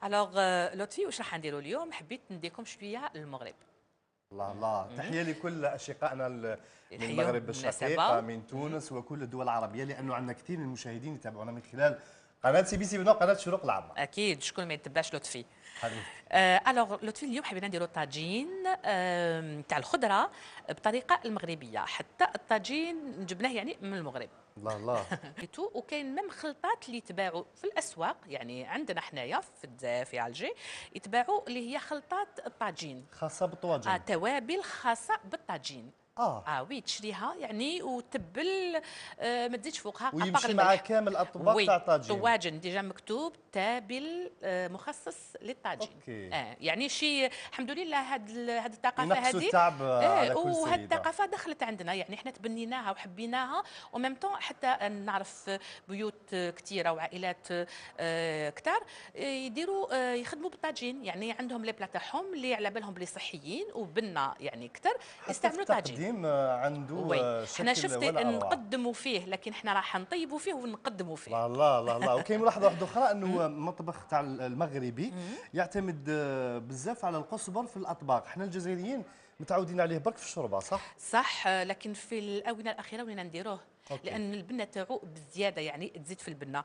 الوغ لطفي واش راح نديروا اليوم؟ حبيت نديكم شويه للمغرب. الله الله، تحية لكل أشقائنا من نحييهم المغرب بالمناسبه. الشقيق، من تونس وكل الدول العربية، لأنه عندنا كثير من المشاهدين يتابعونا من خلال قناة سي بي سي وقناة الشروق العامة. اكيد، شكون ما يتبعش لطفي. حبيبتي. الوغ لطفي اليوم حبينا نديروا طاجين تاع الخضره بطريقه المغربيه، حتى الطاجين جبناه يعني من المغرب. الله الله. وكاين ميم خلطات اللي يتباعوا في الاسواق، يعني عندنا حنايا في الجزائر في الجي يتباعوا اللي هي خلطات الطاجين. خاصة بالطواجن. توابل خاصه بالطاجين. آه. وي تشريها يعني وتبل. ما تزيدش فوقها اباغ ويمشي مع الملح. كامل الأطباق وي تاع الطاجين. طواجن ديجا مكتوب تابل مخصص للطاجين. أوكي. يعني شي الحمد لله هاد الثقافه ينقصوا هذه. التعب على كل وهاد سيدة. الثقافه دخلت عندنا، يعني احنا تبنيناها وحبيناها، وميم طون حتى نعرف بيوت كثيره وعائلات كثار يديروا يخدموا بالطاجين، يعني عندهم لي بلا تاعهم اللي على بالهم بلي صحيين وبنا يعني كثر حتى في يستعملوا طاجين. التقديم عنده وي حنا شكل شفتي ولا أروع. نقدموا فيه، لكن حنا راح نطيبوا فيه ونقدموا فيه. الله الله الله الله. وكاين ملاحظه واحده اخرى انه المطبخ تاع المغربي يعتمد بزاف على القزبر في الاطباق، احنا الجزائريين متعودين عليه برك في الشوربه، صح؟ صح، لكن في الاونه الاخيره ولينا نديروه. اوكي. لان البنه تاعو بزياده، يعني تزيد في البنه.